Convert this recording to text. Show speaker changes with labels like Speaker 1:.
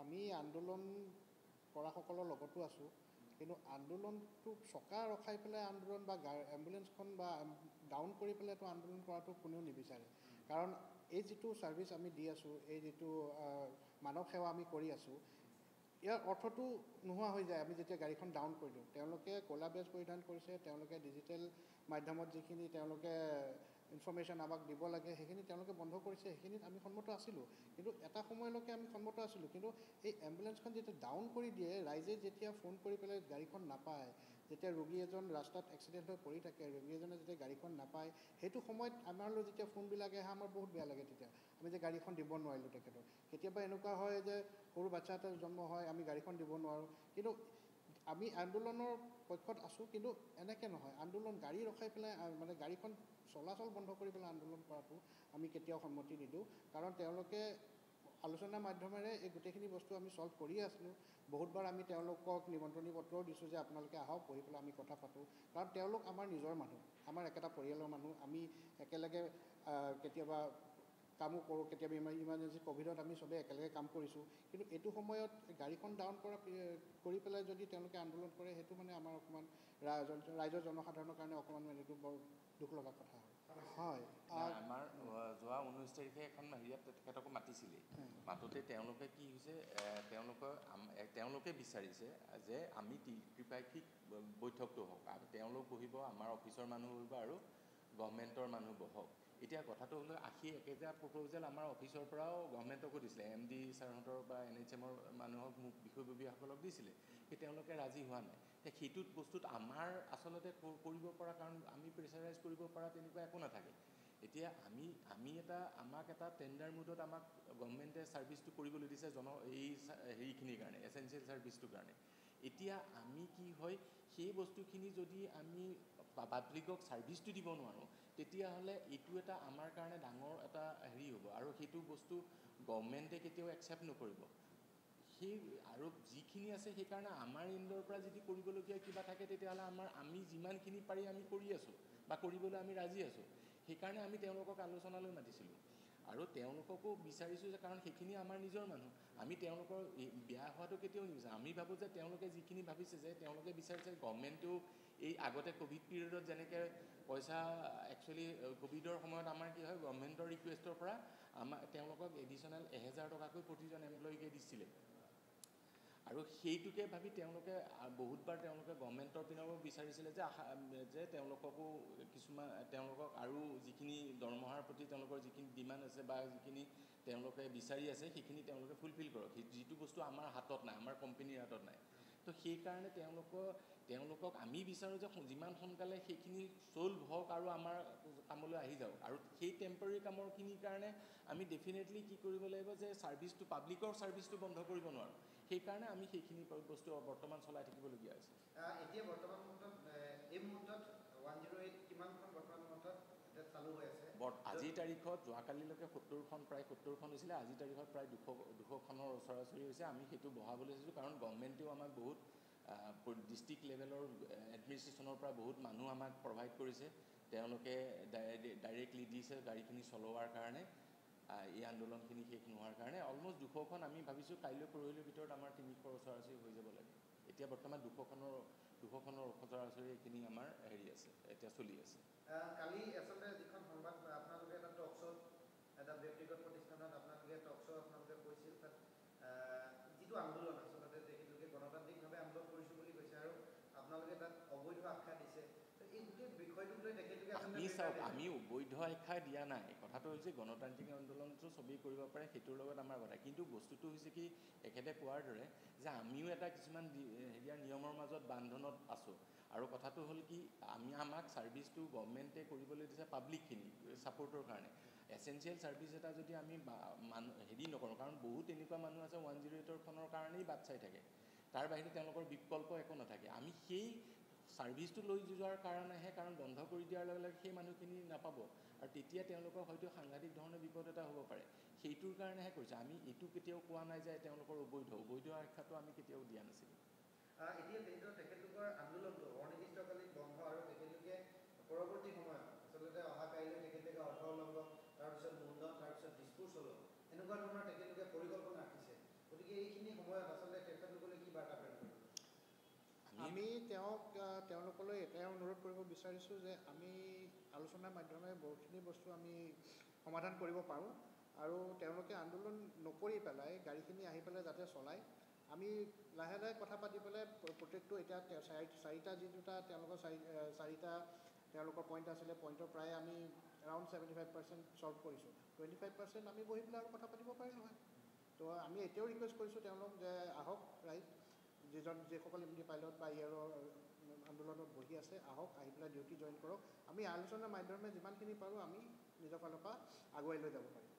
Speaker 1: আমি আন্দোলন কৰাসকলৰ লগতো আছোঁ কিন্তু আন্দোলনটো চকা ৰখাই পেলাই আন্দোলন বা এম্বুলেঞ্চখন বা ডাউন কৰি পেলাইতো আন্দোলন কৰাটো কোনেও নিবিচাৰে কাৰণ এই যিটো ছাৰ্ভিচ আমি দি আছোঁ এই যিটো মানৱ সেৱা আমি কৰি আছোঁ ইয়াৰ অৰ্থটো নোহোৱা হৈ যায় আমি যেতিয়া গাড়ীখন ডাউন কৰি দিওঁ তেওঁলোকে ক'লা বেজ পৰিধান কৰিছে তেওঁলোকে ডিজিটেল মাধ্যমত যিখিনি তেওঁলোকে ইনফৰমেশ্যন আমাক দিব লাগে সেইখিনি তেওঁলোকে বন্ধ কৰিছে সেইখিনিত আমি সন্মত আছিলোঁ কিন্তু এটা সময়লৈকে আমি সন্মত আছিলোঁ কিন্তু এই এম্বুলেঞ্চখন যেতিয়া ডাউন কৰি দিয়ে ৰাইজে যেতিয়া ফোন কৰি পেলাই গাড়ীখন নাপায় যেতিয়া ৰোগী এজন ৰাস্তাত এক্সিডেণ্ট হৈ পৰি থাকে ৰোগী এজনে যেতিয়া গাড়ীখন নাপায় সেইটো সময়ত আমাৰলৈ যেতিয়া ফোনবিলাক আহে আমাৰ বহুত বেয়া লাগে তেতিয়া আমি যে গাড়ীখন দিব নোৱাৰিলোঁ তেখেতক কেতিয়াবা এনেকুৱা হয় যে সৰু বাচ্চা এটা জন্ম হয় আমি গাড়ীখন দিব নোৱাৰোঁ কিন্তু আমি আন্দোলনৰ পক্ষত আছোঁ কিন্তু এনেকৈ নহয় আন্দোলন গাড়ী ৰখাই পেলাই মানে গাড়ীখন চলাচল বন্ধ কৰি পেলাই আন্দোলন কৰাটো আমি কেতিয়াও সন্মতি নিদিওঁ কাৰণ তেওঁলোকে আলোচনাৰ মাধ্যমেৰে এই গোটেইখিনি বস্তু আমি ছল্ভ কৰিয়ে আছিলোঁ বহুতবাৰ আমি তেওঁলোকক নিমন্ত্ৰণী পত্ৰও দিছোঁ যে আপোনালোকে আহক বহি পেলাই আমি কথা পাতোঁ কাৰণ তেওঁলোক আমাৰ নিজৰ মানুহ আমাৰ একেটা পৰিয়ালৰ মানুহ আমি একেলগে কেতিয়াবা কামো কৰোঁ কেতিয়াবা ইমাৰ্জেঞ্চি ক'ভিডত আমি চবেই একেলগে কাম কৰিছোঁ কিন্তু এইটো সময়ত গাড়ীখন ডাউন কৰি পেলাই যদি তেওঁলোকে আন্দোলন কৰে সেইটো মানে আমাৰ অকণমান ৰাইজৰ জনসাধাৰণৰ কাৰণে অকণমান মানে এইটো বৰ দুখ লগা কথা হয়
Speaker 2: আমাৰ যোৱা 19 তাৰিখে এখন হেৰিয়াত তেখেতকো মাতিছিলেই মাতোতে তেওঁলোকে কি হৈছে তেওঁলোকে বিচাৰিছে যে আমি ত্ৰিপাক্ষিক বৈঠকটো হওক আৰু তেওঁলোক বহিব আমাৰ অফিচৰ মানুহ বহিব আৰু গভৰ্ণমেণ্টৰ মানুহ বহক এতিয়া কথাটো হ'ল একেটা প্ৰপ'জেল আমাৰ অফিচৰ পৰাও গভৰ্ণমেণ্টকো দিছিলে MD ছাৰহঁতৰ বা NHMৰ মানুহক মোক বিষয়ববীয়াসকলক দিছিলে কিন্তু তেওঁলোকে ৰাজি হোৱা নাই সেইটোত বস্তুত আমাৰ আচলতে কৰিব পৰা কাৰণ আমি প্ৰেছাৰাইজ কৰিব পৰা তেনেকুৱা একো নাথাকে এতিয়া আমাক এটা টেণ্ডাৰ মুডত আমাক গভৰ্ণমেণ্টে ছাৰ্ভিচটো কৰিবলৈ দিছে এই হেৰিখিনিৰ কাৰণে এচেঞ্চিয়েল ছাৰ্ভিচটোৰ কাৰণে এতিয়া আমি কি হয় সেই বস্তুখিনি যদি আমি পাব্লিকক ছাৰ্ভিচটো দিব নোৱাৰোঁ তেতিয়াহ'লে এইটো এটা আমাৰ কাৰণে ডাঙৰ এটা হেৰি হ'ব আৰু সেইটো বস্তু গভৰ্ণমেণ্টে কেতিয়াও একচেপ্ট নকৰিব সেই আৰু যিখিনি আছে সেইকাৰণে আমাৰ এণ্ডৰ পৰা যদি কৰিবলগীয়া কিবা থাকে তেতিয়াহ'লে আমি যিমানখিনি পাৰি আমি কৰি আছোঁ বা কৰিবলৈ আমি ৰাজি আছোঁ সেইকাৰণে আমি তেওঁলোকক আলোচনালৈ মাতিছিলোঁ আৰু তেওঁলোককো বিচাৰিছোঁ যে কাৰণ সেইখিনি আমাৰ নিজৰ মানুহ আমি তেওঁলোকৰ বেয়া হোৱাটো কেতিয়াও নিবিচাৰোঁ আমি ভাবোঁ যে তেওঁলোকে যিখিনি ভাবিছে যে তেওঁলোকে বিচাৰিছে গভৰ্ণমেণ্টেও এই আগতে ক'ভিড পিৰিয়ডত যেনেকৈ পইচা একচুৱেলি ক'ভিডৰ সময়ত আমাৰ কি হয় গভৰ্ণমেণ্টৰ ৰিকুৱেষ্টৰ পৰা তেওঁলোকক এডিশ্যনেল 1000 টকাকৈ প্ৰতিজন এমপ্লয়ীকে দিছিলে আৰু সেইটোকে ভাবি তেওঁলোকে বহুতবাৰ তেওঁলোকে গভৰ্ণমেণ্টৰ পিনৰ বিচাৰিছিলে যে তেওঁলোককো তেওঁলোকক আৰু যিখিনি দৰমহাৰ প্ৰতি তেওঁলোকৰ যিখিনি ডিমাণ্ড আছে বা যিখিনি তেওঁলোকে বিচাৰি আছে সেইখিনি তেওঁলোকে ফুলফিল কৰক যিটো বস্তু আমাৰ হাতত নাই আমাৰ কোম্পানীৰ হাতত নাই তো সেইকাৰণে তেওঁলোকক আমি বিচাৰোঁ যে যিমান সোনকালে সেইখিনি ছল্ভ হওক আৰু আমাৰ কামলৈ আহি যাওক আৰু সেই টেম্পৰেৰী কামৰখিনিৰ কাৰণে আমি ডেফিনেটলি কি কৰিব লাগিব যে ছাৰ্ভিচটো পাব্লিকৰ ছাৰ্ভিচটো বন্ধ কৰিব নোৱাৰোঁ সেইকাৰণে আমি সেইখিনি বস্তু বৰ্তমান চলাই থাকিবলগীয়া হৈছে
Speaker 3: এতিয়া বৰ্তমান মুহূৰ্তত এই মুহূৰ্তত 108 কিমানখন বৰ্তমান মুহূৰ্তত চালু হৈ আছে
Speaker 2: আজিৰ তাৰিখত যোৱাকালিলৈকে 70খন প্ৰায় 70খন হৈছিলে আজিৰ তাৰিখত প্ৰায় 200খনৰ ওচৰা-ওচৰি হৈছে আমি সেইটো বঢ়াবলৈ চাইছোঁ কাৰণ গভৰ্ণমেণ্টেও আমাক বহুত ডিষ্ট্ৰিক্ট লেভেলৰ এডমিনিষ্ট্ৰেশ্যনৰ পৰা বহুত মানুহ আমাক প্ৰভাইড কৰিছে তেওঁলোকে ডাইৰেক্টলি দিছে গাড়ীখিনি চলোৱাৰ কাৰণে এই আন্দোলনখিনি শেষ নোহোৱাৰ কাৰণে অলমষ্ট 200খন আমি ভাবিছোঁ কাইলৈ পৰহিলৈৰ ভিতৰত আমাৰ 300ৰ ওচৰা-ওচৰি হৈ যাব লাগে এতিয়া বৰ্তমান 200খনৰ ওচৰা-ওচৰি এইখিনি আমাৰ হেৰি আছে এতিয়া চলি আছে
Speaker 3: কালি আচলতে যিখন সংবাদ আপোনালোকে এটা টক শ্ব' এটা ব্যক্তিগত প্ৰতিষ্ঠানত আপোনালোকে টক শ্ব' আপোনালোকে কৈছিল তাত যিটো আন্দোলন আচলতে তেখেতলোকে গণতান্ত্ৰিকভাৱে আন্দোলন কৰিছোঁ বুলি কৈছে আৰু আপোনালোকে তাত অবৈধ আখ্যা দিছে এই গোটেই বিষয়টোক লৈ তেখেতলোকে
Speaker 2: আমি অবৈধ আখ্যা দিয়া নাই কথাটো হৈছে গণতান্ত্ৰিক আন্দোলনটো চবেই কৰিব পাৰে সেইটোৰ লগত আমাৰ কথা কিন্তু বস্তুটো হৈছে কি এখেতে কোৱাৰ দৰে যে আমিও এটা কিছুমান হেৰিয়াৰ নিয়মৰ মাজত বান্ধনত আছোঁ আৰু কথাটো হ'ল কি আমাক ছাৰ্ভিচটো গভৰ্ণমেণ্টে কৰিবলৈ দিছে পাব্লিকখিনি ছাপৰ্টৰ কাৰণে এচেঞ্চিয়েল ছাৰ্ভিচ এটা যদি আমি হেৰি নকৰোঁ কাৰণ বহুত এনেকুৱা মানুহ আছে 108ৰ ফোনৰ কাৰণেই বাট চাই থাকে তাৰ বাহিৰে তেওঁলোকৰ বিকল্প একো নাথাকে আমি সেই ছাৰ্ভিচটো লৈ যোৱাৰ কাৰণেহে কাৰণ বন্ধ কৰি দিয়াৰ লগে লগে সেই মানুহখিনি নাপাব আৰু তেতিয়া তেওঁলোকৰ হয়তো সাংঘাতিক ধৰণৰ বিপদ এটা হ'ব পাৰে সেইটোৰ কাৰণেহে কৰিছে আমি এইটো কেতিয়াও কোৱা নাই যে তেওঁলোকৰ অবৈধ আখ্যাটো আমি কেতিয়াও দিয়া নাছিলোঁ
Speaker 3: এতিয়া তেখেতলোকৰ আন্দোলনটো অনিৰ্দিষ্টকালীন বন্ধ আৰু তেখেতলোকে পৰৱৰ্তী সময়ত আচলতে অহা কাইলৈ তেখেতলোকে অৰ্থ উলংঘন তাৰপিছত মুণ্ডন তাৰপিছত দিছপুৰ চলো এনেকুৱা ধৰণৰ তেখেতলোকে পৰিকল্পনা ৰাখিছে গতিকে এইখিনি
Speaker 1: আমি তেওঁলোকলৈ এটাই অনুৰোধ কৰিব বিচাৰিছোঁ যে আমি আলোচনাৰ মাধ্যমেৰে বহুতখিনি বস্তু আমি সমাধান কৰিব পাৰোঁ আৰু তেওঁলোকে আন্দোলন নকৰি পেলাই গাড়ীখিনি আহি পেলাই যাতে চলায় আমি লাহে লাহে কথা পাতি পেলাই প্ৰত্যেকটো এতিয়া চাৰিটা যিটোটা তেওঁলোকৰ চাৰিটা তেওঁলোকৰ পইণ্ট আছিলে পইণ্টৰ প্ৰায় আমি এৰাউণ্ড 75% ছল্ভ কৰিছোঁ 25% আমি বহি পেলাই আৰু কথা পাতিব পাৰিলোঁ হয় তো আমি এতিয়াও ৰিকুৱেষ্ট কৰিছোঁ তেওঁলোক যে আহক ৰাইট যিসকল এম ডি পাইলট বা ইয়াৰৰ আন্দোলনত বহি আছে আহক আহি পেলাই ডিউটি জইন কৰক আমি আলোচনাৰ মাধ্যমেৰে যিমানখিনি পাৰোঁ আমি নিজৰ ফালৰ পৰা আগুৱাই লৈ যাব পাৰিম